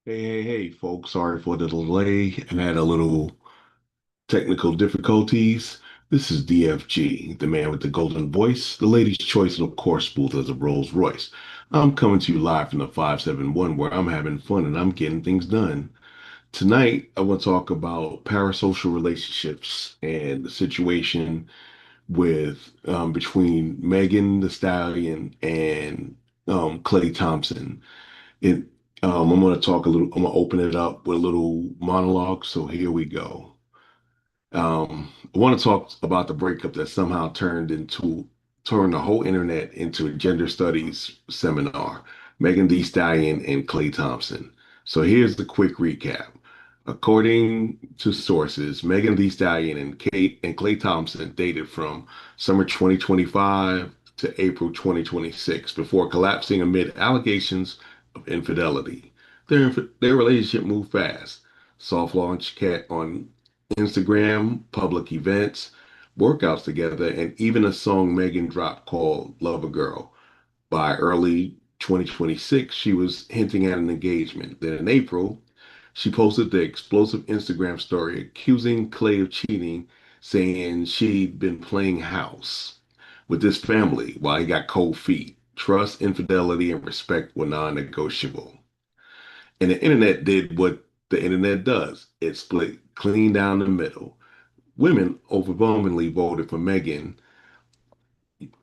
Hey, folks. Sorry for the delay. I had a little technical difficulties. This is DFG, the man with the golden voice, the lady's choice, and of course, smooth as a Rolls Royce. I'm coming to you live from the 571 where I'm having fun and I'm getting things done. Tonight, I want to talk about parasocial relationships and the situation with between Megan the Stallion and Clay Thompson. It, I'm going to talk a little, I'm going to open it up with a little monologue. So here we go. I want to talk about the breakup that somehow turned the whole internet into a gender studies seminar. Megan Thee Stallion and Clay Thompson. So here's the quick recap. According to sources, Megan Thee Stallion and Clay Thompson dated from summer 2025 to April 2026 before collapsing amid allegations of infidelity. Their relationship moved fast. Soft launch cat on Instagram, public events, workouts together, and even a song Megan dropped called Love a Girl. By early 2026, she was hinting at an engagement. Then in April, she posted the explosive Instagram story accusing Clay of cheating, saying she'd been playing house with this family while he got cold feet. Trust, infidelity, and respect were non negotiable. And the internet did what the internet does, it split clean down the middle. Women overwhelmingly voted for Megan.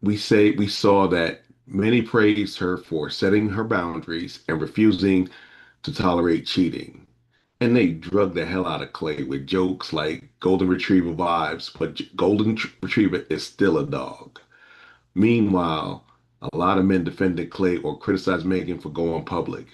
We saw that many praised her for setting her boundaries and refusing to tolerate cheating. And they drug the hell out of Clay with jokes like Golden Retriever vibes, but Retriever is still a dog. Meanwhile, a lot of men defended Clay or criticized Megan for going public.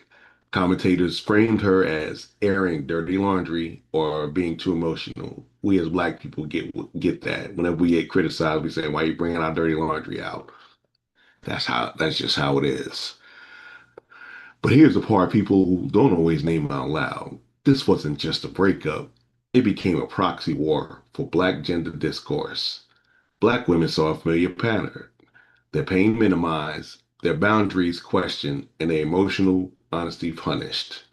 Commentators framed her as airing dirty laundry or being too emotional. We as black people get that. Whenever we get criticized, we say, "Why are you bringing our dirty laundry out?" That's just how it is. But here's the part people don't always name out loud. This wasn't just a breakup. It became a proxy war for black gender discourse. Black women saw a familiar pattern. Their pain minimized, their boundaries questioned, and their emotional honesty punished.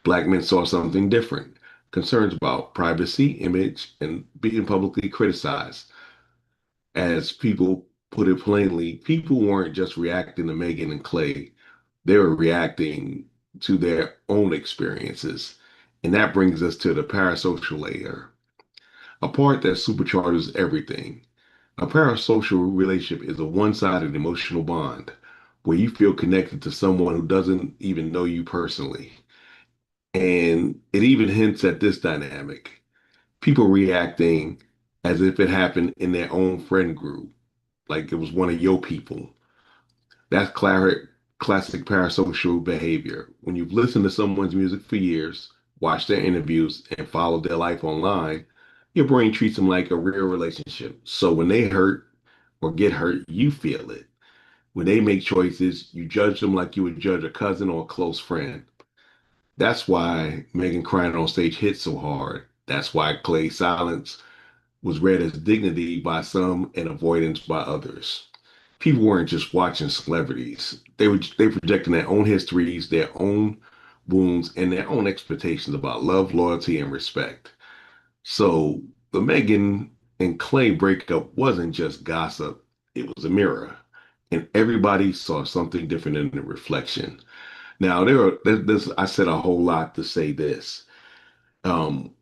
Black men saw something different, concerns about privacy, image, and being publicly criticized. As people put it plainly, people weren't just reacting to Megan and Clay, they were reacting to their own experiences. And that brings us to the parasocial layer, a part that supercharges everything. A parasocial relationship is a one sided emotional bond where you feel connected to someone who doesn't even know you personally. And it even hints at this dynamic, people reacting as if it happened in their own friend group, like it was one of your people. That's classic parasocial behavior. When you've listened to someone's music for years, watched their interviews, and followed their life online, your brain treats them like a real relationship. So when they hurt or get hurt, you feel it. When they make choices, you judge them like you would judge a cousin or a close friend. That's why Megan crying on stage hit so hard. That's why Clay's silence was read as dignity by some and avoidance by others. People weren't just watching celebrities. They projecting their own histories, their own wounds, and their own expectations about love, loyalty, and respect. So the Megan and Clay breakup wasn't just gossip, it was a mirror. And everybody saw something different in the reflection. Now I said a whole lot to say this. Um,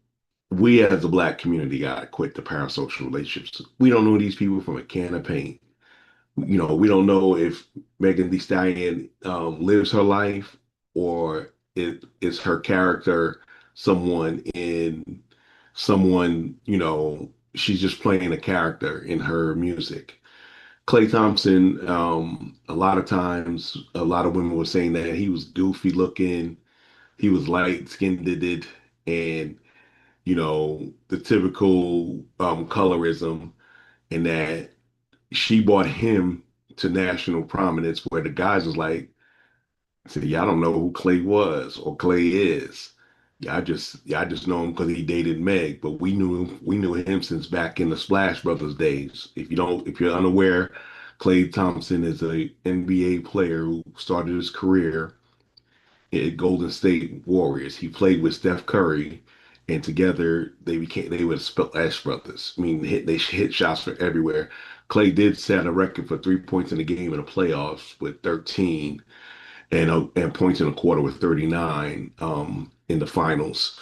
we as a black community gotta quit the parasocial relationships. We don't know these people from a can of paint. We don't know if Megan Thee Stallion lives her life or it is her character someone in someone, she's just playing a character in her music. Clay Thompson, a lot of times, a lot of women were saying that he was goofy looking, he was light skinned, and the typical colorism, and that she brought him to national prominence where the guys was like, said, "Y'all don't know who Clay was or Clay is. Y'all just know him because he dated Meg, but we knew him since back in the Splash Brothers days. If you're unaware, Clay Thompson is a NBA player who started his career at Golden State Warriors. He played with Steph Curry, and together they were Splash Brothers. I mean, they hit shots from everywhere. Clay did set a record for 3 points in a game in the playoffs with 13, and points in a quarter with 39 in the finals.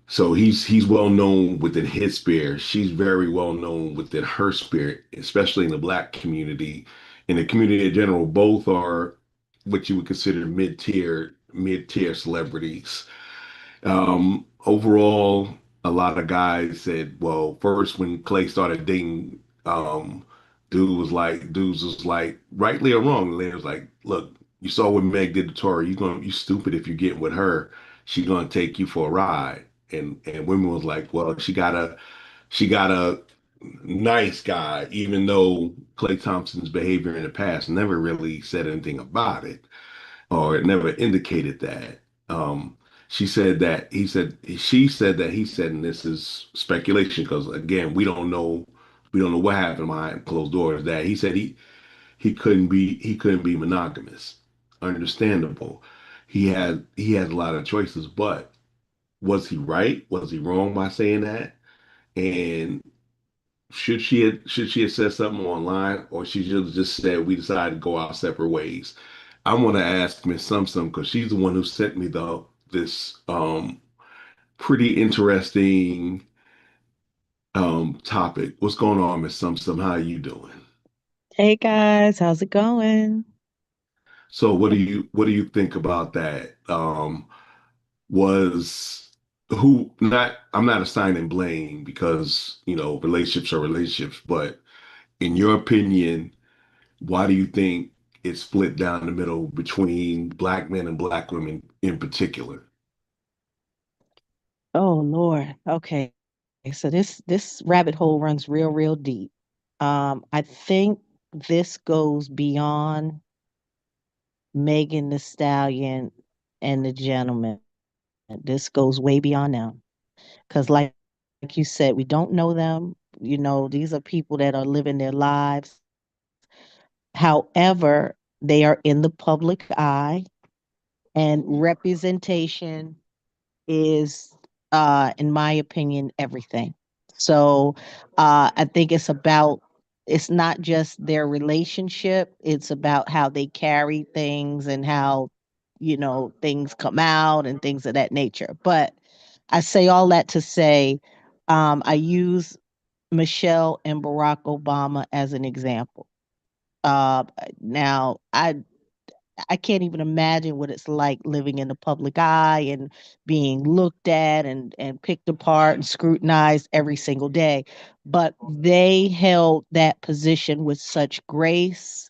So he's well known within his sphere. She's very well known within her spirit, especially in the black community. In the community in general, both are what you would consider mid-tier celebrities. Overall, a lot of guys said, well, first when Clay started dating, dudes was like, rightly or wrong, they was like, look, you saw what Meg did to Tori. You stupid if you get with her. She gonna take you for a ride. And women was like, well, she got a nice guy, even though Clay Thompson's behavior in the past never really said anything about it, or it never indicated that. Um, she said that he said, and this is speculation because again, we don't know what happened behind closed doors. That he said he couldn't be monogamous. Understandable. He had a lot of choices, but was he right? Was he wrong by saying that? And should she have said something online, or she should have just said we decided to go our separate ways? I want to ask Miss Sumsum because she's the one who sent me this pretty interesting topic. What's going on, Miss Sumsum? How are you doing? Hey guys, how's it going? So what do you think about that? Was who not I'm not assigning blame because relationships are relationships, but in your opinion, why do you think it's split down the middle between black men and black women in particular? Oh Lord. Okay. So this rabbit hole runs real deep. I think this goes beyond Megan the Stallion and the gentleman. This goes way beyond them. Because like you said, we don't know them. You know, these are people that are living their lives. However, they are in the public eye and representation is, in my opinion, everything. So I think it's not just their relationship, it's about how they carry things and how, things come out and things of that nature. But I say all that to say, I use Michelle and Barack Obama as an example. Now, I can't even imagine what it's like living in the public eye and being looked at and picked apart and scrutinized every single day. But they held that position with such grace.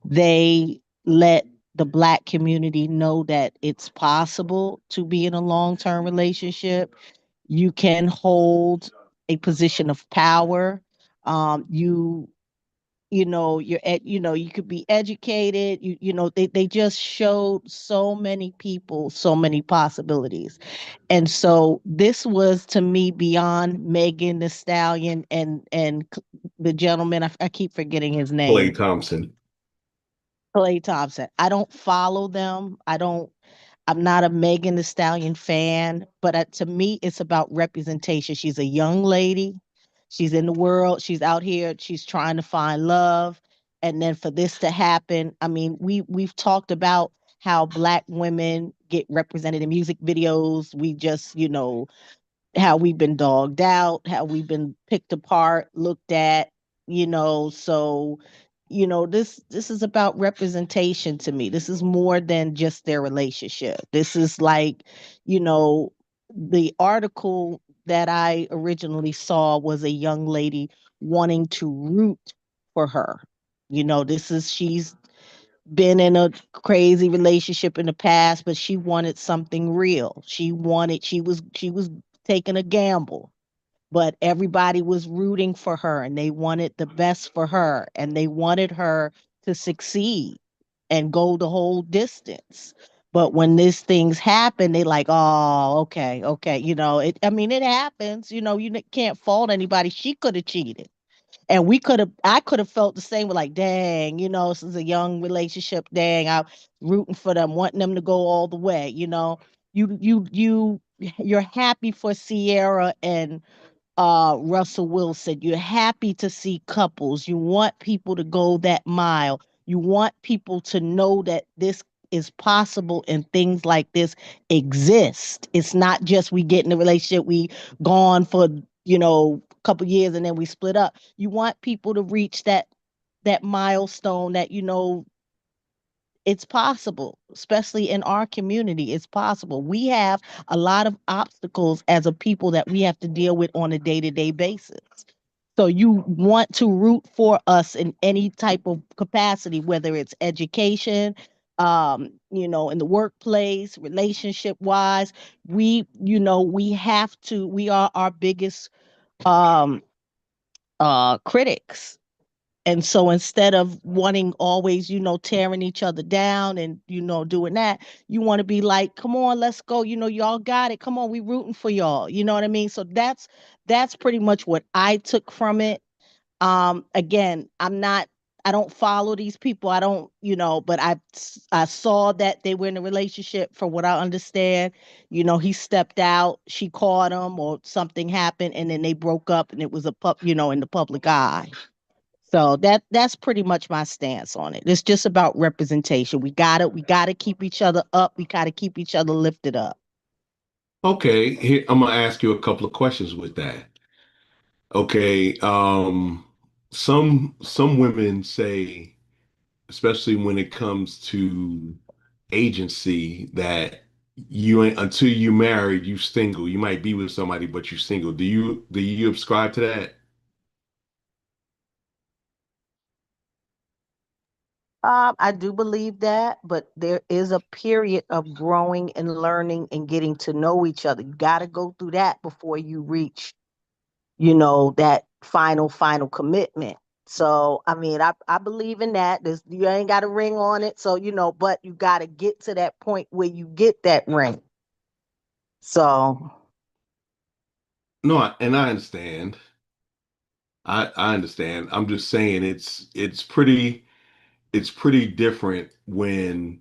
They let the black community know that it's possible to be in a long-term relationship. You can hold a position of power. You could be educated. They just showed so many people so many possibilities. And so this was to me beyond Megan the Stallion and the gentleman, I keep forgetting his Clay name. Thompson. Clay Thompson. I don't follow them. I'm not a Megan the Stallion fan, but to me, it's about representation. She's a young lady. She's in the world. She's out here. She's trying to find love. And then for this to happen, I mean, we've talked about how black women get represented in music videos. We just, how we've been dogged out, how we've been picked apart, looked at, so this is about representation to me. This is more than just their relationship. This is like, you know, the article that I originally saw was a young lady wanting to root for her. She's been in a crazy relationship in the past, but she wanted something real. She was taking a gamble, but everybody was rooting for her and they wanted the best for her and they wanted her to succeed and go the whole distance. But when these things happen, they like, oh, okay. I mean, it happens. You can't fault anybody. She could have cheated And I could have felt the same, like, dang, this is a young relationship. Dang, I'm rooting for them, wanting them to go all the way. You're happy for Sierra and Russell Wilson. You're happy to see couples. You want people to go that mile. You want people to know that this is possible and things like this exist. It's not just we get in a relationship, we gone for, a couple years and then we split up. You want people to reach that milestone that it's possible, especially in our community. It's possible. We have a lot of obstacles as a people that we have to deal with on a day-to-day basis. So you want to root for us in any type of capacity, whether it's education, in the workplace, relationship wise. We have to, we are our biggest um critics. And so instead of wanting always, tearing each other down and, doing that, you want to be like, come on, let's go. Y'all got it. Come on, we rooting for y'all. You know what I mean? So that's pretty much what I took from it. Again, I don't follow these people. I don't, but I saw that they were in a relationship for what I understand. He stepped out, she caught him or something happened and then they broke up and it was in the public eye. So that's pretty much my stance on it. It's just about representation. We gotta keep each other up. We gotta keep each other lifted up. Okay, here I'm gonna ask you a couple of questions with that. Okay, some women say, especially when it comes to agency, that you ain't until you married, you single. You might be with somebody, but you single. Do you subscribe to that? I do believe that, but there is a period of growing and learning and getting to know each other. You got to go through that before you reach, that final commitment. So, I mean, I believe in that. You ain't got a ring on it. So, but you got to get to that point where you get that ring. So, No, and I understand. I understand. I'm just saying it's pretty different when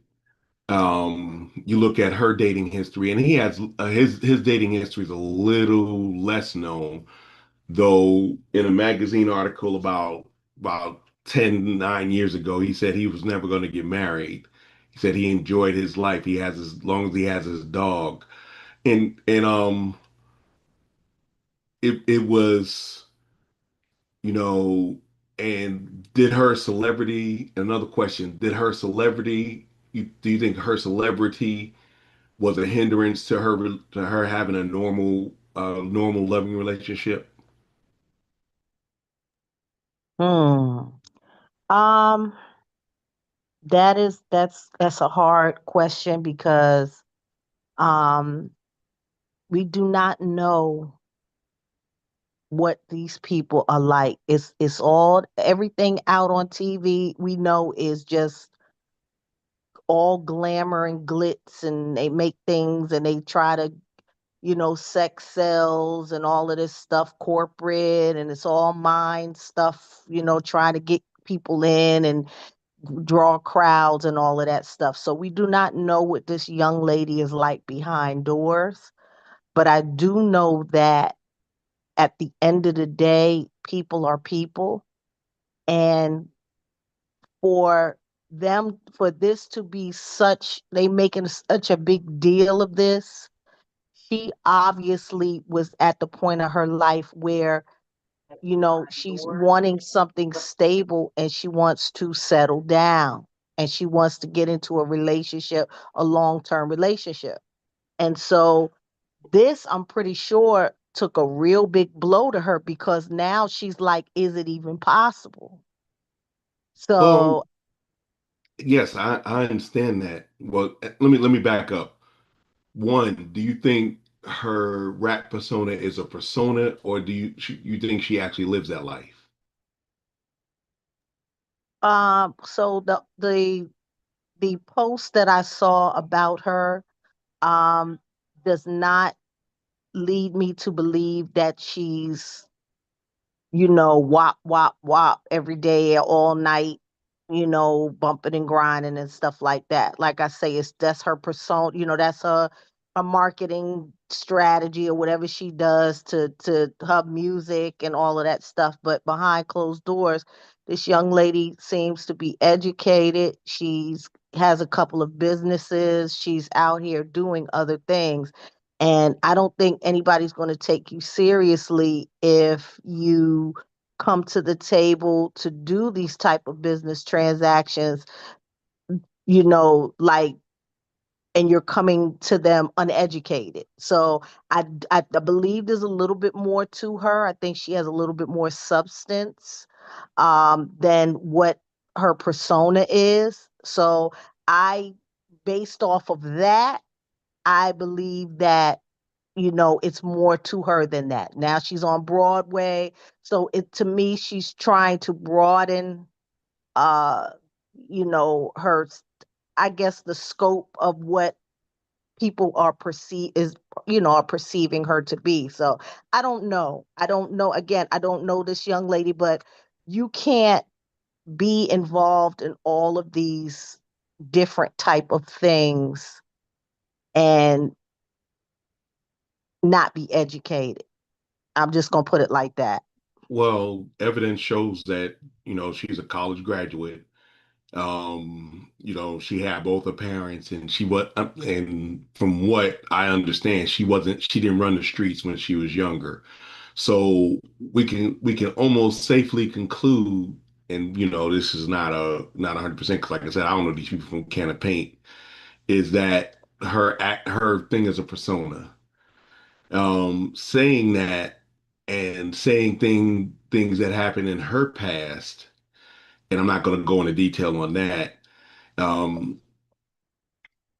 you look at her dating history, and he has his dating history is a little less known, though. In a magazine article about 9 years ago, he said he was never going to get married. He said he enjoyed his life. He has as long as he has his dog, and it was, you know, and did her celebrity, another question, did her celebrity, do you think her celebrity was a hindrance to her having a normal loving relationship? hmm. Um, that's a hard question because um we do not know what these people are like. It's all everything out on TV we know is just all glamour and glitz and they make things and they try to, sex sells and all of this stuff corporate and it's all mind stuff, trying to get people in and draw crowds and all of that stuff. So we do not know what this young lady is like behind doors, but I do know that at the end of the day, people are people. And for for this to be they making such a big deal of this, she obviously was at the point of her life where, she's wanting something stable and she wants to settle down and she wants to get into a relationship, a long-term relationship. And so this, I'm pretty sure, took a real big blow to her because now she's like, is it even possible? Well, So, yes, I understand that. Well, let me back up. One, do you think her rap persona is a persona, or you think she actually lives that life? so the post that I saw about her um does not lead me to believe that she's wop, wop, wop every day, all night, bumping and grinding and stuff like that. Like I say, that's her persona, that's her marketing strategy or whatever she does to her music and all of that stuff. But behind closed doors, this young lady seems to be educated. She's has a couple of businesses. She's out here doing other things. And I don't think anybody's going to take you seriously if you come to the table to do these type of business transactions, like, and you're coming to them uneducated. So I believe there's a little bit more to her. I think she has a little bit more substance than what her persona is. So I, based off of that, I believe that it's more to her than that. Now she's on Broadway, so it to me she's trying to broaden uh her, I guess, the scope of what people are perceiving her to be. So I don't know, again, I don't know this young lady, but you can't be involved in all of these different type of things and not be educated. I'm just going to put it like that. Well, evidence shows that, she's a college graduate. She had both her parents, and and from what I understand, she didn't run the streets when she was younger. So we can almost safely conclude, and this is not 100% because, like I said, I don't know these people from can of paint, is that her thing is a persona. Saying that and saying things that happened in her past, and I'm not going to go into detail on that. Um,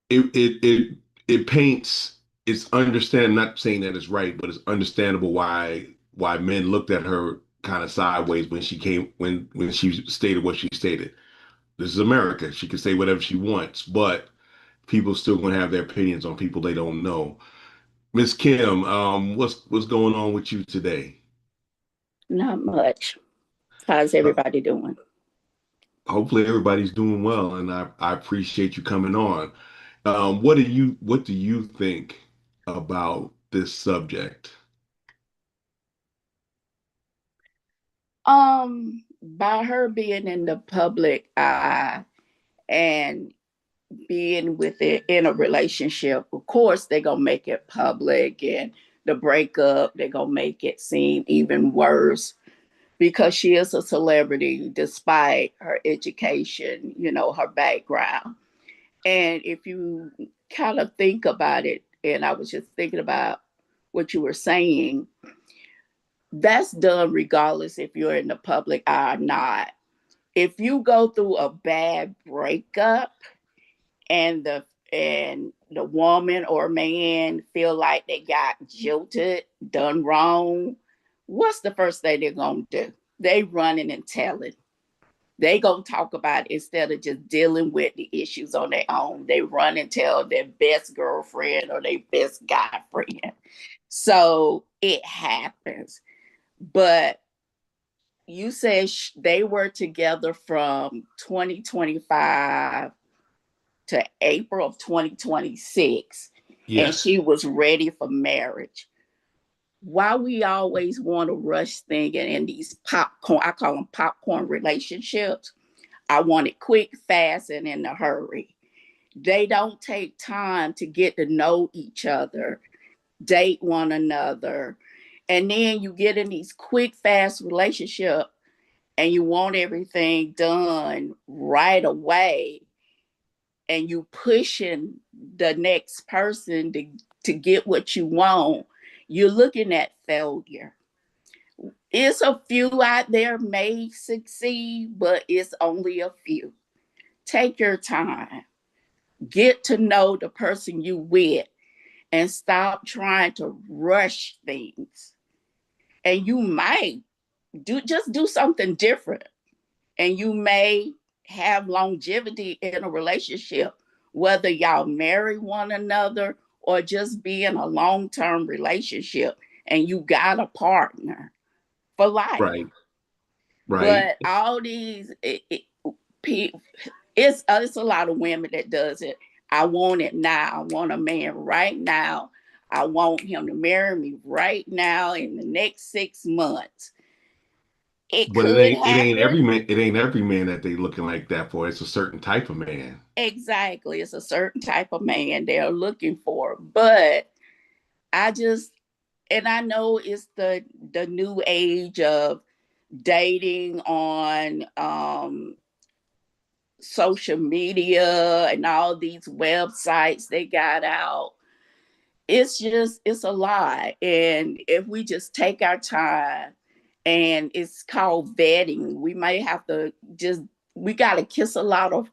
it paints. It's understand not saying that it's right, but it's understandable why men looked at her kind of sideways when she stated what she stated. This is America. She can say whatever she wants, but people still gonna have their opinions on people they don't know. Miss Kim, what's going on with you today? Not much. How's Uh, everybody doing? Hopefully everybody's doing well, and I appreciate you coming on. What do you think about this subject? By her being in the public eye and being with it in a relationship, of course they're gonna make it public, and the breakup, they're gonna make it seem even worse because she is a celebrity despite her education, her background. And if you kind of think about it, and I was just thinking about what you were saying, that's done regardless if you're in the public eye or not. If you go through a bad breakup and the woman or man feel like they got jilted, done wrong, what's the first thing they're gonna do? They running and telling. They gonna talk about it instead of just dealing with the issues on their own. They run and tell their best girlfriend or their best guy friend. So it happens. But you said they were together from 2025 to April of 2026, and Yes. she was ready for marriage. Why we always want to rush things in these popcorn, I call them popcorn relationships. I want it quick, fast, and in a hurry. They don't take time to get to know each other, date one another. And then you get in these quick, fast relationships and you want everything done right away, and you pushing the next person to get what you want, you're looking at failure. It's a few out there may succeed, but it's only a few. Take your time. Get to know the person you with and stop trying to rush things. And you might do something different, and you may have longevity in a relationship, whether y'all marry one another or just be in a long-term relationship and you got a partner for life. Right. Right. But all these, it's a lot of women that does it. I want it now. I want a man right now. I want him to marry me right now in the next 6 months. It But could it ain't every happen. man, it ain't every man that they looking like that for. It's a certain type of man. Exactly. It's a certain type of man they're looking for. But I just, and I know it's the new age of dating on social media and all these websites they got out. It's a lie. And if we just take our time, and it's called vetting, we may have to just, we got to kiss a lot of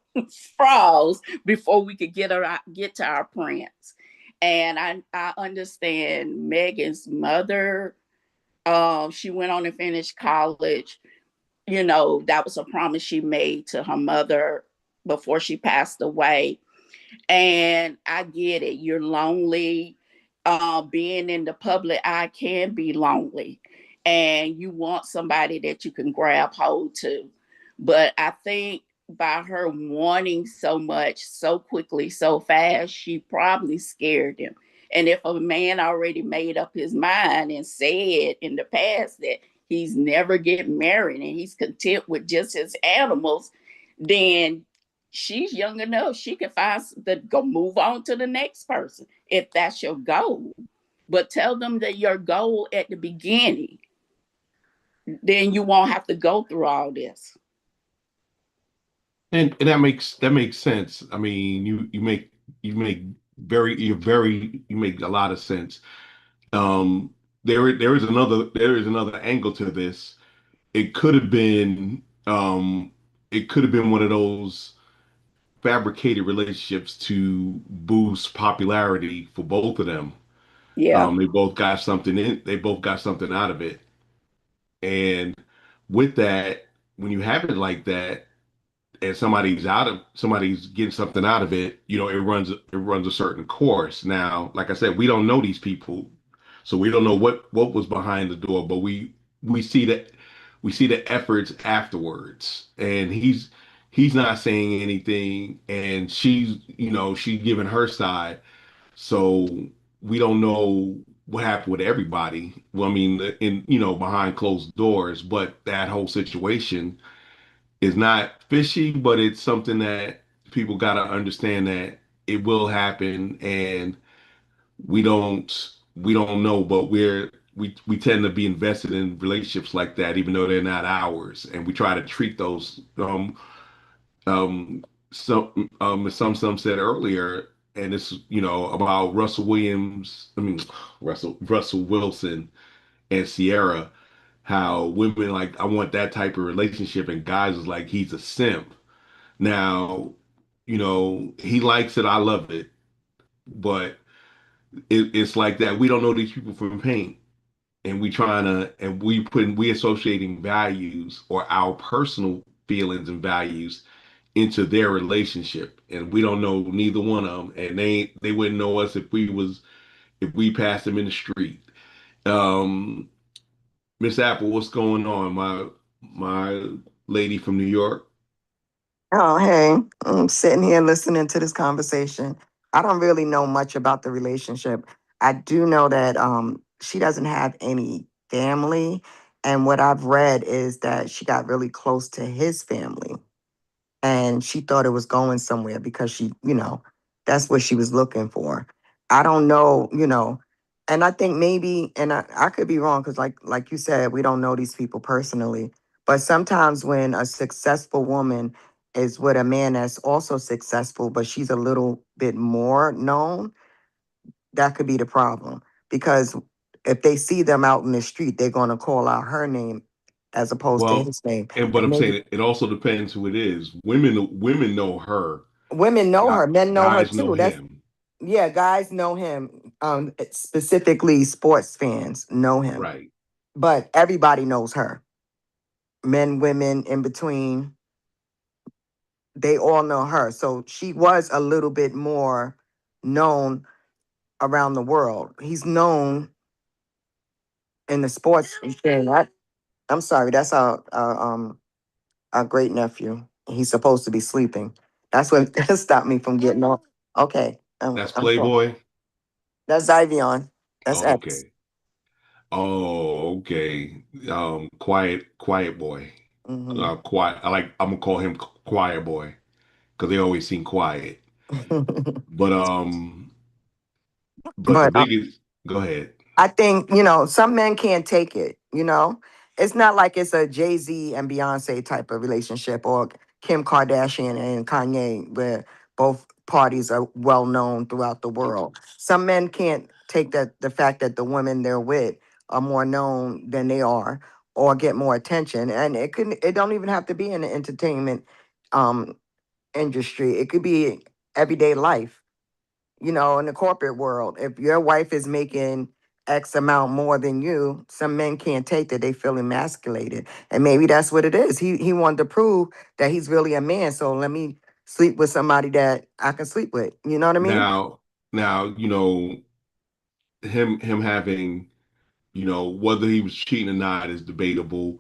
frogs before we could get to our prince. And I understand Megan's mother. She went on and finished college. That was a promise she made to her mother before she passed away. And I get it. You're lonely. Being in the public eye can be lonely. And you want somebody that you can grab hold to. But I think by her wanting so much so quickly, so fast, she probably scared him. And if a man already made up his mind and said in the past that he's never getting married and he's content with just his animals, then she's young enough. She can find go move on to the next person if that's your goal. But tell them that your goal at the beginning, then you won't have to go through all this. And that makes sense. I mean, you make a lot of sense. Um, there is another angle to this. It could have been it could have been one of those fabricated relationships to boost popularity for both of them. Yeah, They both got something out of it. And with that, when you have it like that, and somebody's getting something out of it, it runs a certain course. Now, like I said, we don't know these people, so we don't know what was behind the door, but we see that we see the efforts afterwards, and he's not saying anything, and she's giving her side, so we don't know what happened with everybody. Well, I mean, behind closed doors, but that whole situation is not fishy, but it's something that people got to understand that it will happen, and we don't know, but we tend to be invested in relationships like that, even though they're not ours, and we try to treat those um as some said earlier, and it's about Russell Williams. I mean, Russell Wilson and Sierra, how women like, I want that type of relationship, and guys is like, he's a simp. Now, he likes it, I love it, but it's like that. We don't know these people from paint, and we associating values or our personal feelings and values into their relationship, and we don't know neither one of them, and they wouldn't know us if we passed them in the street. Um, Miss Apple, what's going on, my lady from New York? Oh, hey, I'm sitting here listening to this conversation. I don't really know much about the relationship. I do know that she doesn't have any family. And what I've read is that she got really close to his family and she thought it was going somewhere because that's what she was looking for. I don't know, and I think maybe, and I could be wrong because, like you said, we don't know these people personally. But sometimes when a successful woman is with a man that's also successful, but she's a little bit more known, that could be the problem. Because if they see them out in the street, they're going to call out her name as opposed to Well, his name. but And I'm maybe saying it also depends who it is. Women know her. women know her, men know her Guys know too. That's him. Yeah, guys know him. Specifically, sports fans know him, Right. but everybody knows her. Men, women, in between, they all know her. So she was a little bit more known around the world. He's known in the sports thing. I'm sorry. That's our great nephew. He's supposed to be sleeping. That's what stopped me from getting off. Okay. That's I'm sorry. Playboy. That's Zivion. That's X. Okay. Oh, okay. Quiet boy. Hmm. Quiet. I'm gonna call him Quiet Boy because they always seem quiet. But but the But biggest. Go ahead. I think, some men can't take it. It's not like it's a Jay-Z and Beyonce type of relationship or Kim Kardashian and Kanye, where both parties are well known throughout the world. Some men can't take the fact that the women they're with are more known than they are or get more attention. And it don't even have to be in the entertainment um industry. It could be everyday life, in the corporate world. If your wife is making X amount more than you, some men can't take that. They feel emasculated. And maybe that's what it is. He wanted to prove that he's really a man. So let me sleep with somebody that I can sleep with. You know what I mean? Now, him having, whether he was cheating or not is debatable.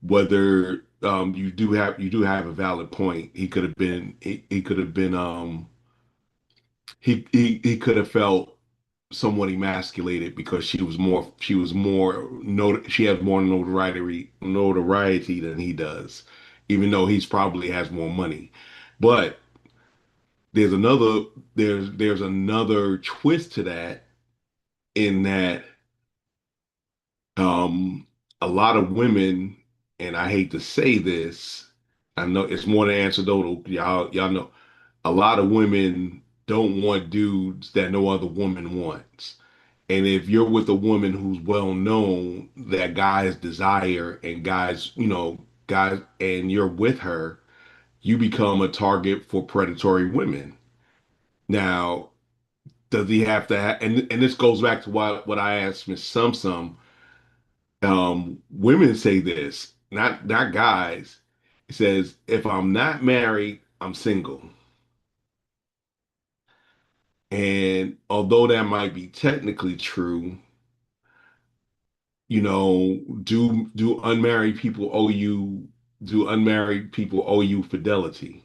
Whether you do have a valid point. He could have been he could have felt somewhat emasculated because she has more notoriety than he does, even though he's probably has more money. But there's another there's another twist to that, in that um a lot of women, and I hate to say this, I know it's more than anecdotal, y'all know, a lot of women don't want dudes that no other woman wants. And if you're with a woman who's well known that guys desire, and guys, and you're with her, you become a target for predatory women. Now, does he have to and this goes back to what I asked Miss Sum Sum. Women say this, not guys. It says, if I'm not married, I'm single. And although that might be technically true, do unmarried people owe you fidelity?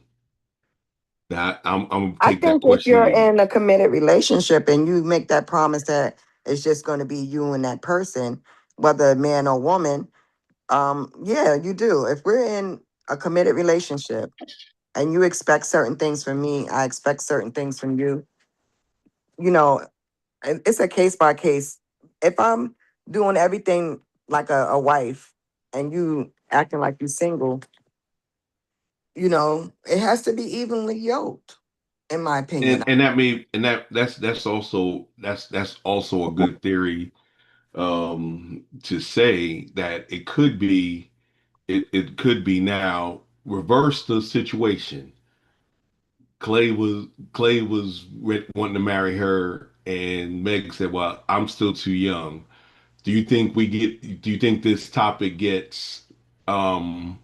Now, I'm gonna I take that think if question to you're you. in a committed relationship and you make that promise that it's just going to be you and that person, whether man or woman, yeah, you do. If we're in a committed relationship and you expect certain things from me, I expect certain things from you. You know, it's a case by case. If I'm doing everything like a wife and you acting like you single, it has to be evenly yoked, in my opinion. And that may and that's also a good theory, to say that it could be now reverse the situation. Clay was wanting to marry her, and Meg said, "Well, I'm still too young." Do you think this topic gets um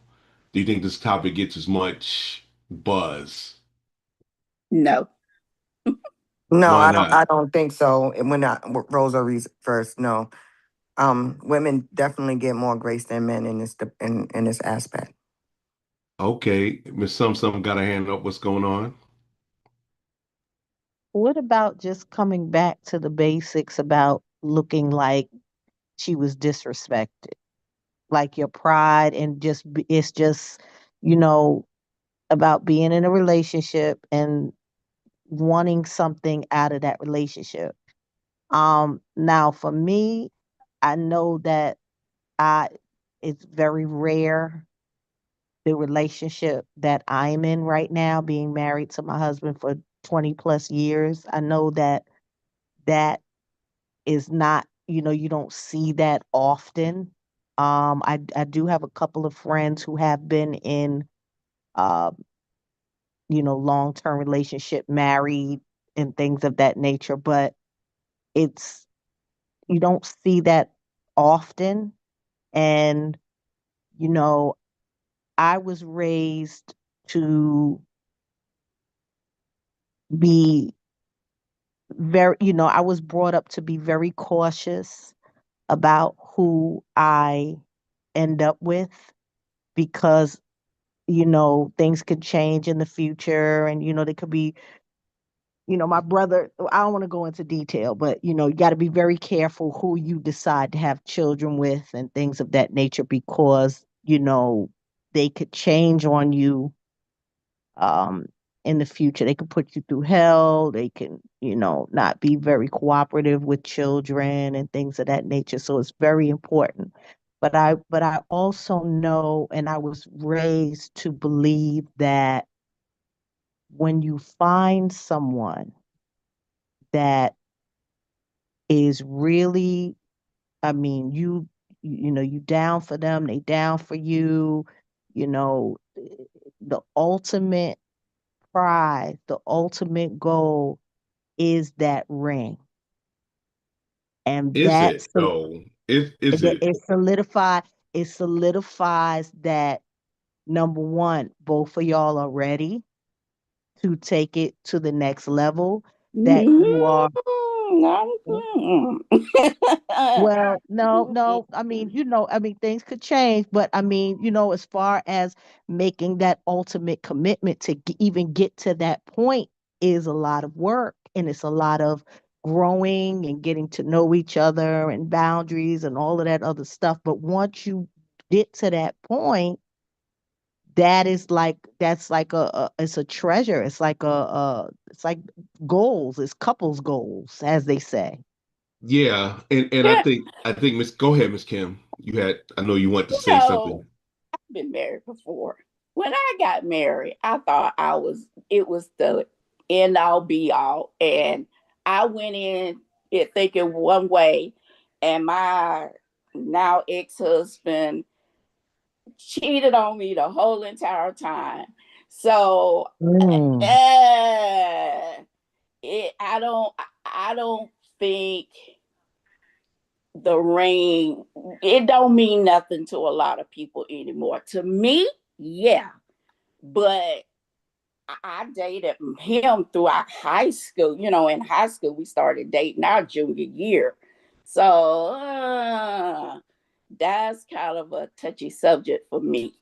do you think this topic gets as much buzz? No. No, Why I don't. not? I don't think so. And when Rosa reads first, no. Women definitely get more grace than men in this aspect. Okay, Miss Some got a hand up. What's going on? What about just coming back to the basics about looking like she was disrespected? Like your pride and it's just, you know, about being in a relationship and wanting something out of that relationship. Now for me, I know that I it's very rare the relationship that I'm in right now, being married to my husband for 20 plus years. I know that that is not, you don't see that often. I do have a couple of friends who have been in, uh, long term relationship, married, and things of that nature, but it's you don't see that often. And you know, I was raised to be I was brought up to be very cautious about who I end up with, because things could change in the future, and they could be, my brother, I don't want to go into detail, but you got to be very careful who you decide to have children with and things of that nature, because they could change on you um in the future. They could put you through hell. They can, not be very cooperative with children and things of that nature. So it's very important. But I also know, and I was raised to believe that when you find someone that is really, I mean, you down for them, they down for you, you know, the ultimate prize, the ultimate goal is that ring. And Is it though? Is it? it solidified it solidifies that, number one, both of y'all are ready to take it to the next level, that you are. Well, no, no. I mean, things could change, but I mean, as far as making that ultimate commitment to even get to that point is a lot of work, and it's a lot of growing and getting to know each other and boundaries and all of that other stuff. But once you get to that point, that's like it's a treasure. It's like it's like goals. It's couples goals, as they say. Yeah, and I Yeah, think Miss. Go ahead, Miss Kim. I know you want to you say know, something. I've been married before. When I got married, I thought it was the end all be all. And I went in it thinking one way, and my now ex-husband cheated on me the whole entire time. So Mm. I don't think the ring, it don't mean nothing to a lot of people anymore. To me, yeah. But I dated him throughout high school. In high school, we started dating our junior year. So that's kind of a touchy subject for me.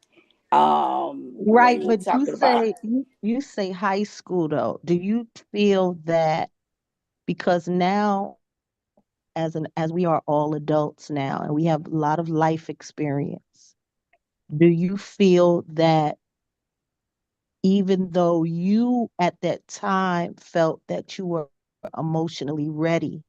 When Right, you're but talking about you say high school though. Do you feel that, because now, as we are all adults now and we have a lot of life experience, do you feel that even though you at that time felt that you were emotionally ready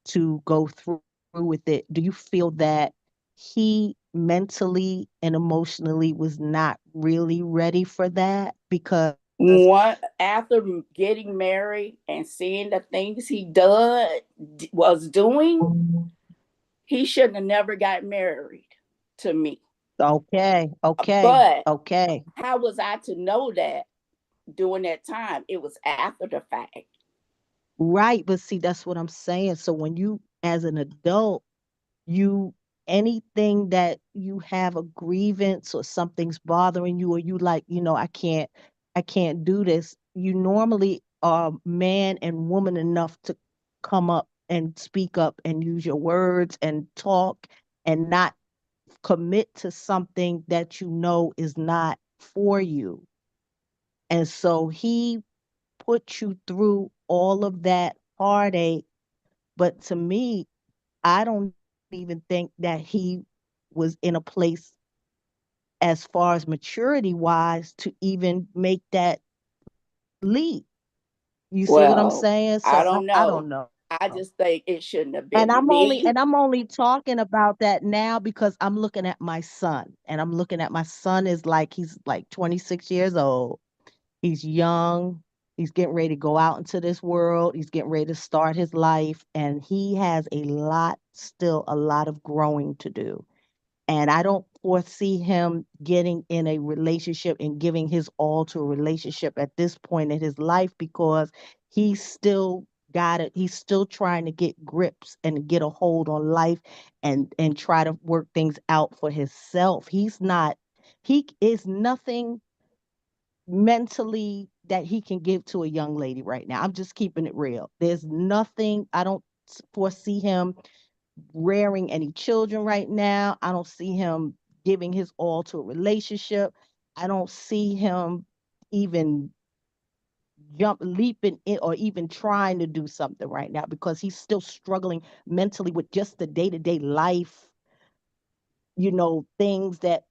to go through with it, do you feel that he mentally and emotionally was not really ready for that? Because what after getting married and seeing the things he done was doing, he shouldn't have never got married to me. okay, okay, But okay. how was I to know that during that time? It was after the fact. Right, but see, that's what I'm saying. So when you, as an adult, you anything that you have a grievance or something's bothering you, or you like, I can't do this, you normally are man and woman enough to come up and speak up and use your words and talk, and not commit to something that is not for you. And so he put you through all of that heartache. But to me, I don't even think that he was in a place, as far as maturity wise, to even make that leap. You see what I'm Well, saying? I So don't I don't know. know. I just think it shouldn't have And been I'm only me. and I'm only talking about that now because I'm looking at my son. And I'm looking at my son is like, he's like 26 years old. He's young. He's getting ready to go out into this world. He's getting ready to start his life. And he has still a lot of growing to do. And I don't foresee him getting in a relationship and giving his all to a relationship at this point in his life, because he's still got it. He's still trying to get grips and get a hold on life, and try to work things out for himself. He is nothing mentally that he can give to a young lady right now. I'm just keeping it real. There's nothing, I don't foresee him rearing any children right now. I don't see him giving his all to a relationship. I don't see him even leaping in or even trying to do something right now because he's still struggling mentally with just the day-to-day life, things that,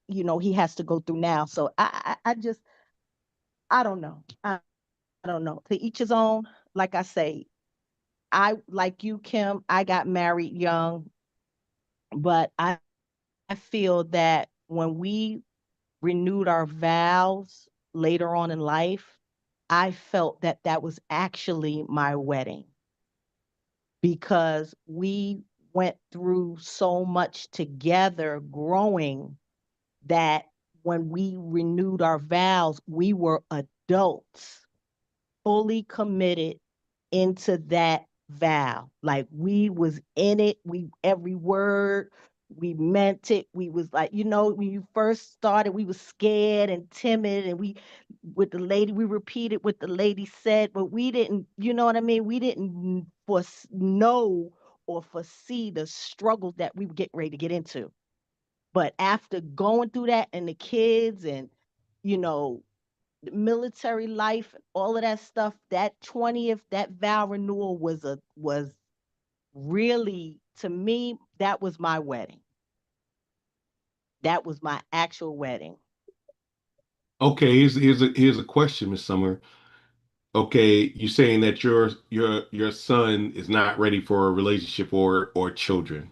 he has to go through now. So I just, I don't know. I don't know. To each his own. Like I say, I, like you, Kim, I got married young, but I feel that when we renewed our vows later on in life, I felt that that was actually my wedding because we went through so much together growing that when we renewed our vows, we were adults fully committed into that vow. Like we was in it. We every word we meant it. We was like, when you first started, we was scared and timid, and we with the lady we repeated what the lady said, but we didn't. You know what I mean? We didn't know or foresee the struggles that we were getting ready to get into. But after going through that and the kids and you know military life, all of that stuff, that 20th, that vow renewal was really, to me, that was my wedding. That was my actual wedding. Okay, here's a question, Miss Summer. Okay, you're saying that your son is not ready for a relationship or children.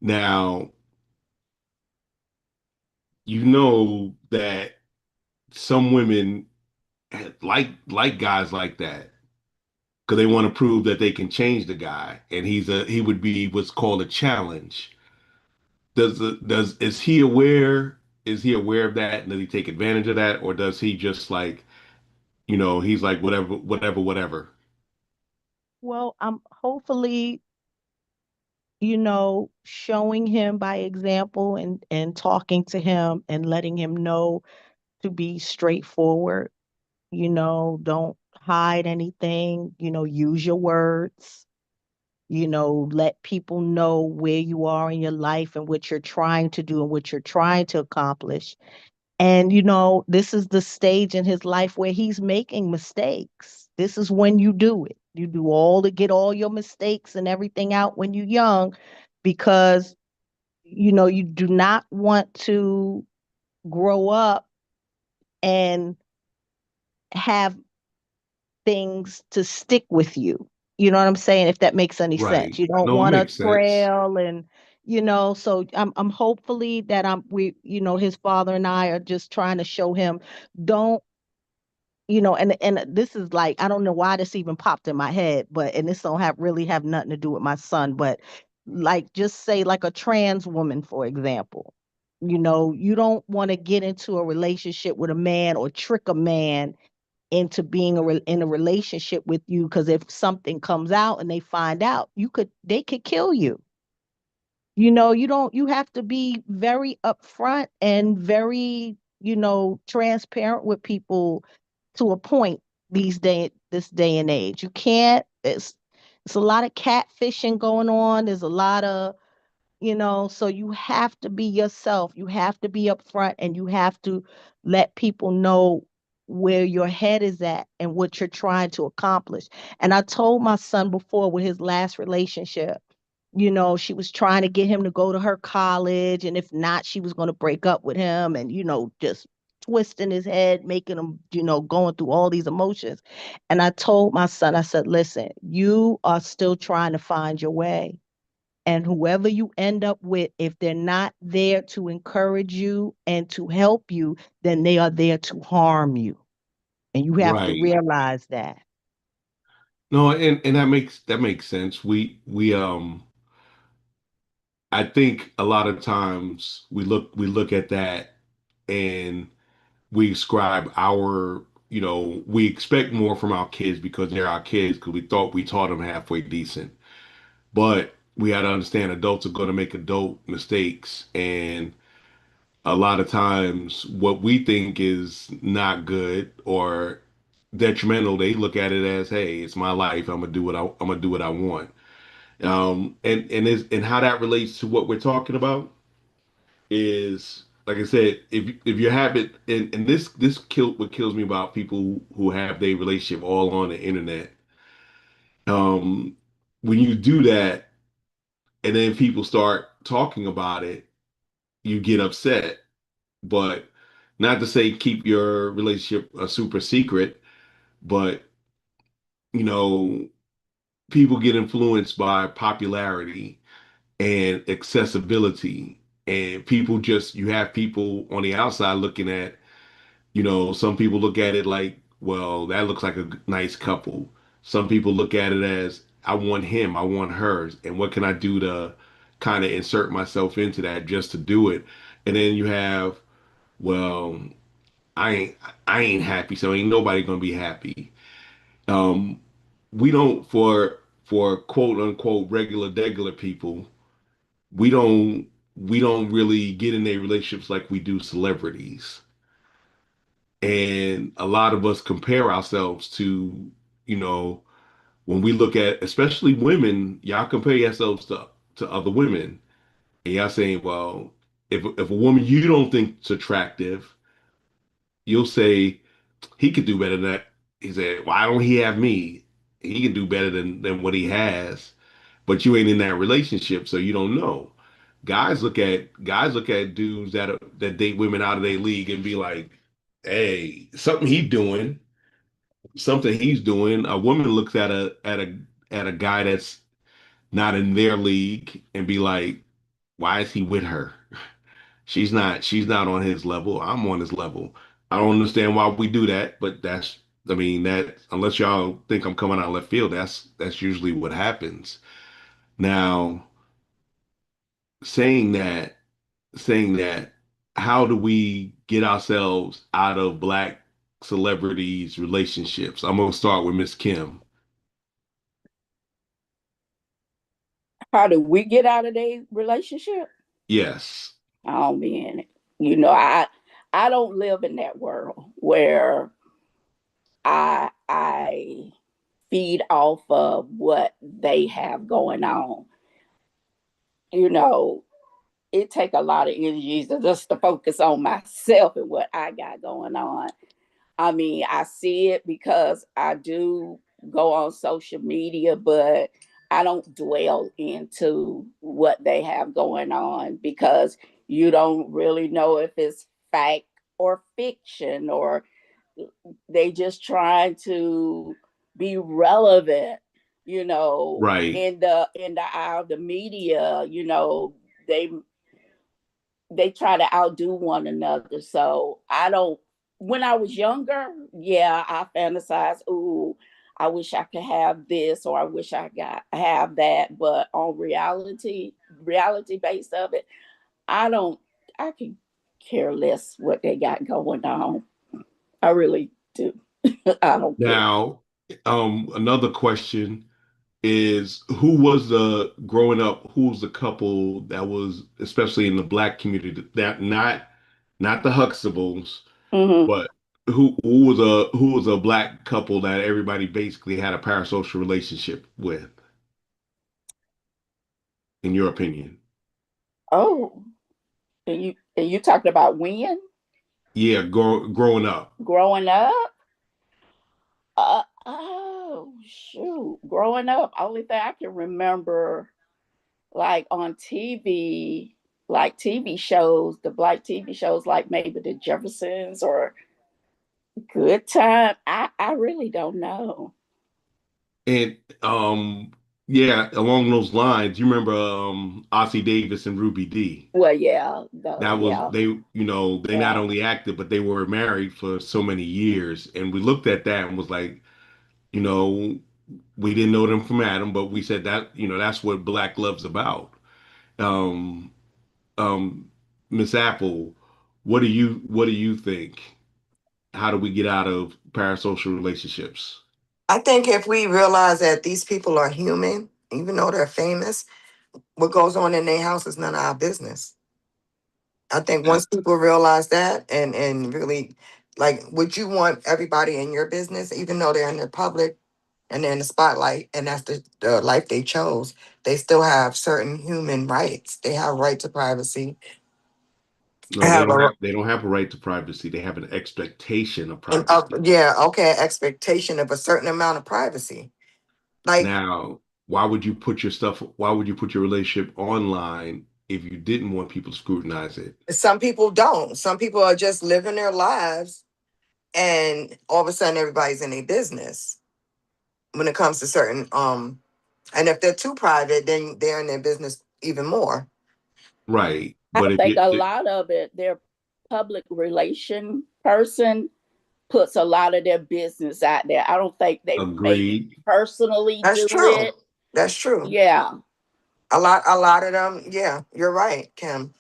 Now, you know that some women like guys like that because they want to prove that they can change the guy, and he would be what's called a challenge. Does is he aware? Is he aware of that? And does he take advantage of that, or does he just like he's like whatever, whatever, whatever? Well, I'm hopefully, showing him by example and talking to him and letting him know to be straightforward, don't hide anything, use your words, let people know where you are in your life and what you're trying to do and what you're trying to accomplish. And, this is the stage in his life where he's making mistakes. This is when you do it. You do all to get all your mistakes and everything out when you're young because, you do not want to grow up and have things to stick with you. You know what I'm saying? If that makes any sense. Right. You don't No, it want a makes sense. trail and so I'm hopefully that his father and I are just trying to show him don't and this is like I don't know why this even popped in my head, but and this don't have really have nothing to do with my son, but like just say like a trans woman, for example. You don't want to get into a relationship with a man or trick a man into being in a relationship with you because if something comes out and they find out, they could kill you. You have to be very upfront and very, transparent with people to a point this day and age. You can't, it's a lot of catfishing going on. There's a lot of, so you have to be yourself. You have to be upfront and you have to let people know where your head is at and what you're trying to accomplish. And I told my son before with his last relationship, she was trying to get him to go to her college. And if not, she was going to break up with him and, just twisting his head, making him, going through all these emotions. And I told my son, I said, listen, you are still trying to find your way. And whoever you end up with, if they're not there to encourage you and to help you, then they are there to harm you. And you have to Right. realize that. No, and that makes sense. I think a lot of times we look at that and we ascribe we expect more from our kids because they're our kids because we thought we taught them halfway decent. But we got to understand adults are going to make adult mistakes, and a lot of times what we think is not good or detrimental, they look at it as, hey, it's my life. I'm gonna do what I want. And how that relates to what we're talking about. is like I said, if you have it, and this what kills me about people who have their relationship all on the internet. Um, when you do that, and then people start talking about it, you get upset. But not to say keep your relationship a super secret, but you know, people get influenced by popularity and accessibility. And people just, you have people on the outside looking at, some people look at it like, well, that looks like a nice couple. Some people look at it as, I want him, I want hers, and what can I do to kind of insert myself into that just to do it? And then you have, well, I ain't I ain't happy, so ain't nobody gonna be happy. Um, we don't for quote unquote regular people, we don't we don't really get in their relationships like we do celebrities. And a lot of us compare ourselves to, you know, when we look at especially women, y'all compare yourselves to other women. And y'all saying, well, if a woman you don't think's attractive, you'll say he could do better than that. He said, why don't he have me? He can do better than what he has. But you ain't in that relationship, so you don't know. Guys look at dudes that date women out of their league and be like, hey, something he's doing. A woman looks at a guy that's not in their league and be like, why is he with her? She's not on his level. I'm on his level. I don't understand why we do that, but I mean, that unless y'all think I'm coming out of left field, that's usually what happens. Now, saying that, saying that, how do we get ourselves out of black celebrities' relationships? I'm gonna start with Miss Kim. How do we get out of a relationship? Yes. Oh man, I don't live in that world where I feed off of what they have going on. You know, it take a lot of energy just to focus on myself and what I got going on. I mean, I see it because I do go on social media, but I don't dwell into what they have going on because you don't really know if it's fact or fiction, or they just trying to be relevant, Right. in the eye of the media. They they try to outdo one another. So I don't. When I was younger, yeah, I fantasized. Ooh, I wish I could have this, or I wish I got have that. But on reality base of it, I don't. I can care less what they got going on. I really do. I don't care. Now, another question is who was the growing up, who was the couple that was especially in the black community that not the Huxtables, Hmm. but who was a black couple that everybody basically had a parasocial relationship with, in your opinion? Oh, and you talked about when Yeah, growing up. growing up. Oh shoot! Growing up, only thing I can remember, like on TV, like TV shows, the black TV shows, like maybe the Jeffersons or Good Time. I really don't know. And yeah, along those lines, you remember Ossie Davis and Ruby D. Well, yeah, That was yeah, they not yeah. only acted, but they were married for so many years. And we looked at that and was like, you know, we didn't know them from Adam, but we said that, that's what black love's about. Um, um, Miss Apple, what do you think? How do we get out of parasocial relationships? I think if we realize that these people are human, even though they're famous, what goes on in their house is none of our business. I think Uh, once people realize that and really, like, would you want everybody in your business, even though they're in the public and they're in the spotlight and that's the life they chose, they still have certain human rights. They have right to privacy. No, have a they don't have a right to privacy. They have an expectation of and privacy. yeah, okay, expectation of a certain amount of privacy. Like Now, why would you put your stuff, why would you put your relationship online if you didn't want people to scrutinize it? some people don't. Some people are just living their lives, and all of a sudden everybody's in their business when it comes to certain and if they're too private, then they're in their business even more. Right. I But if think you a lot of it, their public relation person puts a lot of their business out there. I don't think they maybe agreed, personally That's do true. it. That's true. Yeah. A lot of them, yeah, you're right, Kim.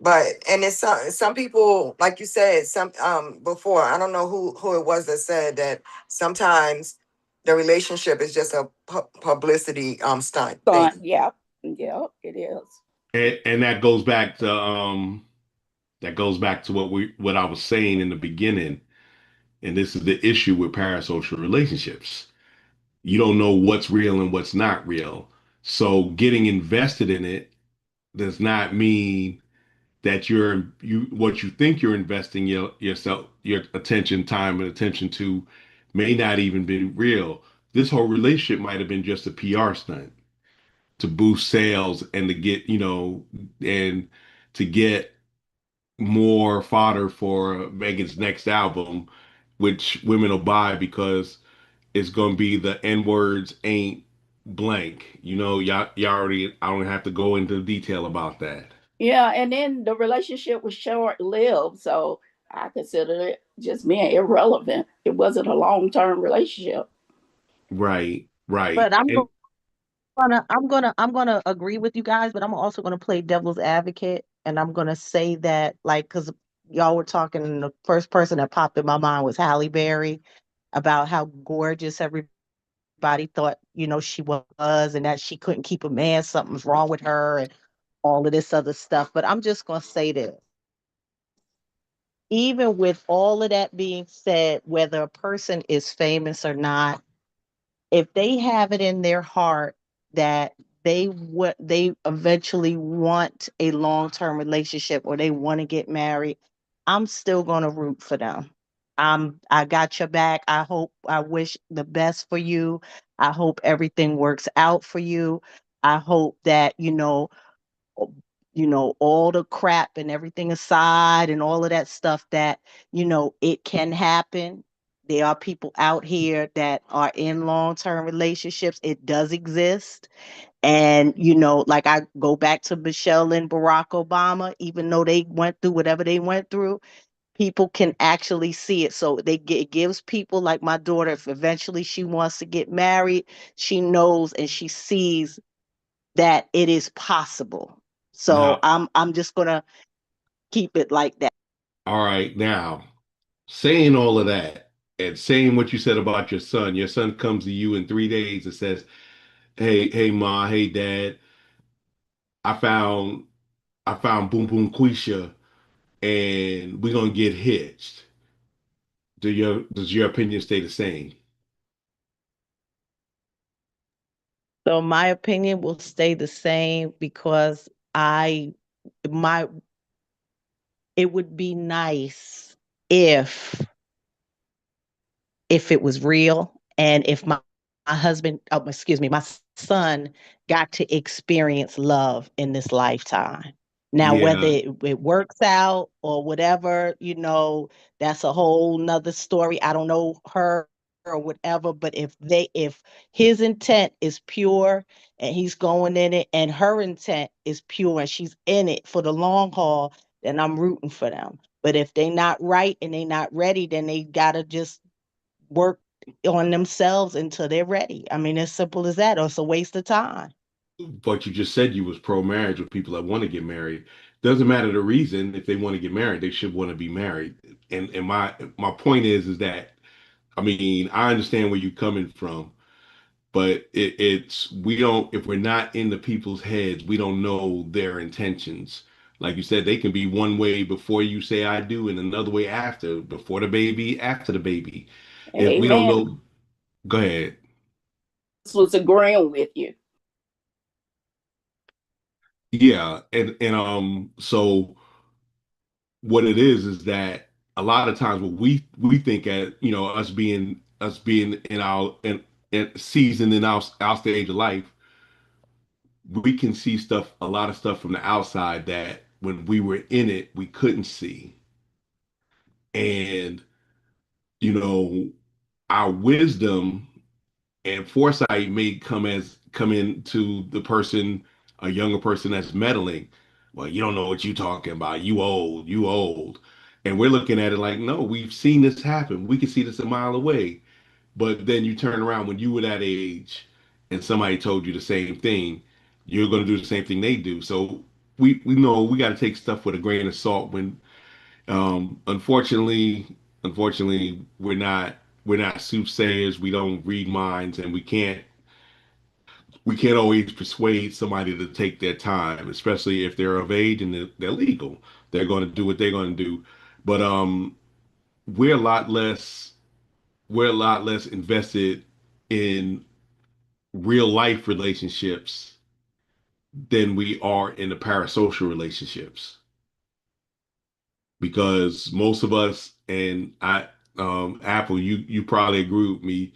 But and it's some people, like you said, some before, I don't know who it was that said that sometimes the relationship is just a publicity stunt Son, thing. yeah. Yeah, it is. and that goes back to what I was saying in the beginning. And this is the issue with parasocial relationships. You don't know what's real and what's not real. So getting invested in it does not mean that you what you think you're investing your attention, time, and attention to may not even be real. This whole relationship might have been just a PR stunt to boost sales and to get, and to get more fodder for Megan's next album, which women will buy because it's gonna be the N words ain't blank. Y'all already, I don't have to go into detail about that. Yeah, and then the relationship was short lived, so I consider it just being irrelevant. It wasn't a long term relationship. Right, right. But I'm And gonna agree with you guys, but I'm also gonna play devil's advocate, and I'm gonna say that, like, because y'all were talking, and the first person that popped in my mind was Halle Berry, about how gorgeous everybody thought, she was, and that she couldn't keep a man, something's wrong with her, and all of this other stuff. But I'm just gonna say this. Even with all of that being said, whether a person is famous or not, if they have it in their heart that they eventually want a long-term relationship, or they want to get married, I'm still going to root for them. I got your back. I wish the best for you. I hope everything works out for you. I hope that, all the crap and everything aside, and all of that stuff, that, it can happen. There are people out here that are in long-term relationships. It does exist. And, like, I go back to Michelle and Barack Obama, even though they went through whatever they went through, people can actually see it. So it gives people like my daughter, if eventually she wants to get married, she knows and she sees that it is possible. So now, I'm just gonna keep it like that. all right, now saying all of that and saying what you said about your son comes to you in 3 days and says, hey, ma, hey, dad, I found Boom Boom Quisha and we're gonna get hitched. Does your opinion stay the same? So my opinion will stay the same, because I my it would be nice if it was real, and if my husband, oh, excuse me, my son got to experience love in this lifetime. Now, whether Yeah. it works out or whatever, that's a whole nother story. I don't know her or whatever, but if his intent is pure and he's going in it, and her intent is pure and she's in it for the long haul, then I'm rooting for them. But if they not right and they not ready, then they gotta just work on themselves until they're ready. I mean, as simple as that, or it's a waste of time. But you just said you was pro-marriage with people that want to get married. Doesn't matter the reason. If they want to get married, they should want to be married. And my point is that, I mean, I understand where you're coming from, but it's we don't, if we're not in the people's heads, we don't know their intentions. Like you said, they can be one way before you say I do, and another way after, before the baby, after the baby. If we don't Amen. know, go ahead. This was agreeing with you. Yeah, and so what it is that a lot of times what we think at us being in in seasoned in our stage of life, we can see stuff, a lot of stuff from the outside that when we were in it we couldn't see. And you know, our wisdom and foresight may come into the person, a younger person that's meddling. Well, you don't know what you're talking about. You old. And we're looking at it like, no, we've seen this happen. We can see this a mile away. But then you turn around when you were that age and somebody told you the same thing, you're going to do the same thing they do. So we know we got to take stuff with a grain of salt when unfortunately, we're not soothsayers. We don't read minds, and we can't always persuade somebody to take their time, especially if they're of age and they're legal. They're going to do what they're going to do. But we're a lot less we're a lot less invested in real life relationships than we are in the parasocial relationships, because most of us, and Apple, you probably agree with me,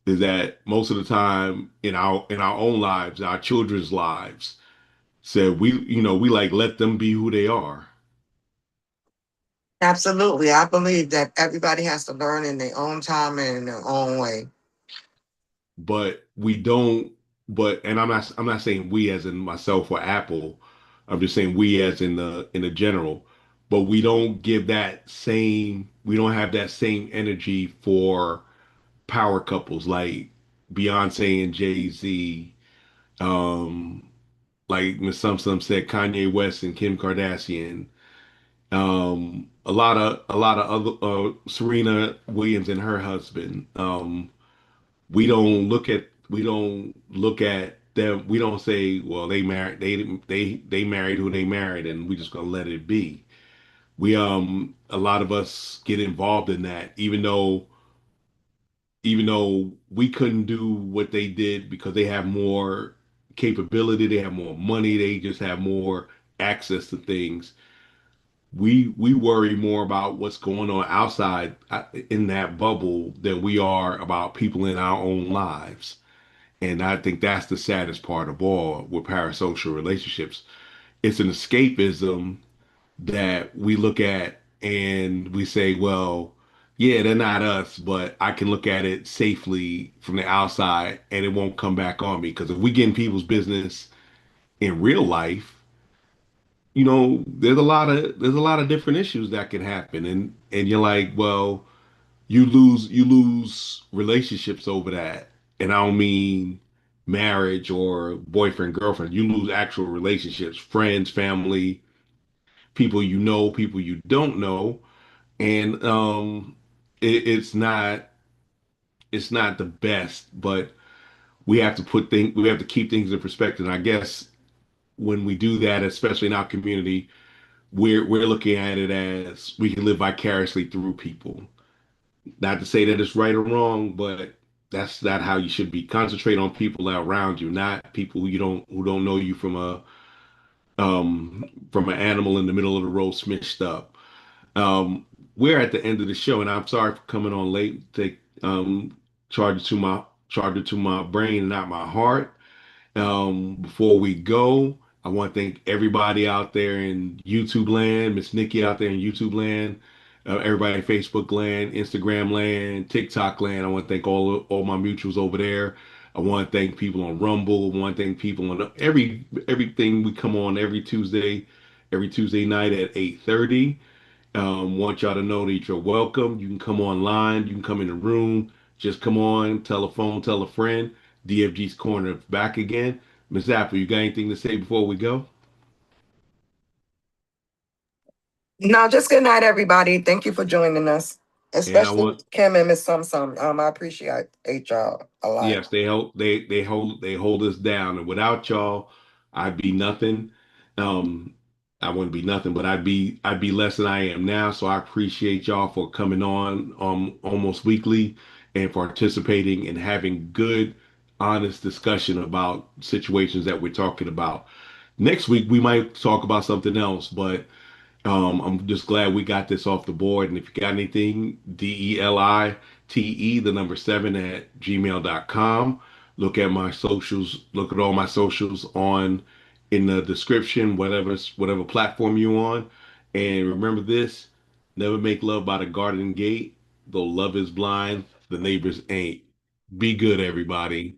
is that most of the time in our own lives, our children's lives, said we like let them be who they are, Absolutely. I believe that everybody has to learn in their own time and in their own way. but we don't. But and I'm not saying we as in myself or Apple. I'm just saying we as in the general. But we don't have that same energy for power couples like Beyonce and Jay-Z. Um, like Miss Sum said, Kanye West and Kim Kardashian. A lot of other Serena Williams and her husband. We don't look at them. We don't say, well, they married who they married, and we just gonna let it be. A lot of us get involved in that, even though we couldn't do what they did because they have more capability, they have more money, they just have more access to things. We worry more about what's going on outside in that bubble than we are about people in our own lives. And I think that's the saddest part of all with parasocial relationships. It's an escapism that we look at and we say, well, yeah, they're not us, but I can look at it safely from the outside and it won't come back on me. Because if we get in people's business in real life, there's a lot of different issues that can happen. And you're like, well, you lose relationships over that. And I don't mean marriage or boyfriend, girlfriend. You lose actual relationships, friends, family, people you know, people you don't know. And it's not the best, but we have to keep things in perspective. And I guess when we do that, especially in our community, we're looking at it as we can live vicariously through people. Not to say that it's right or wrong, but that's not how you should be. Concentrate on people that are around you, not people who don't know you from an animal in the middle of the road smished up. We're at the end of the show, and I'm sorry for coming on late. Take charge it to my brain and not my heart. Before we go, I want to thank everybody out there in YouTube land, Miss Nikki out there in YouTube land, everybody in Facebook land, Instagram land, TikTok land. I want to thank all my mutuals over there. I want to thank people on Rumble. I want to thank people on everything. We come on every Tuesday night at 8:30. Want y'all to know that you're welcome. You can come online. You can come in the room. Just come on, tell a phone, tell a friend. DFG's Corner back again. Miss Apple, you got anything to say before we go? No, just good night, everybody. Thank you for joining us, And I especially want, Kim and Miss Sum Sum. I appreciate y'all a lot. yes, they hold us down, and without y'all, I'd be nothing. Um, I wouldn't be nothing, but I'd be less than I am now. So I appreciate y'all for coming on almost weekly and participating and having good, honest discussion about situations that we're talking about. Next week we might talk about something else, but I'm just glad we got this off the board. And if you got anything, DELITE, the number seven at gmail.com. Look at my socials, look at all my socials on in the description, whatever platform you on. And remember this, never make love by the garden gate, though love is blind, the neighbors ain't. Be good, everybody.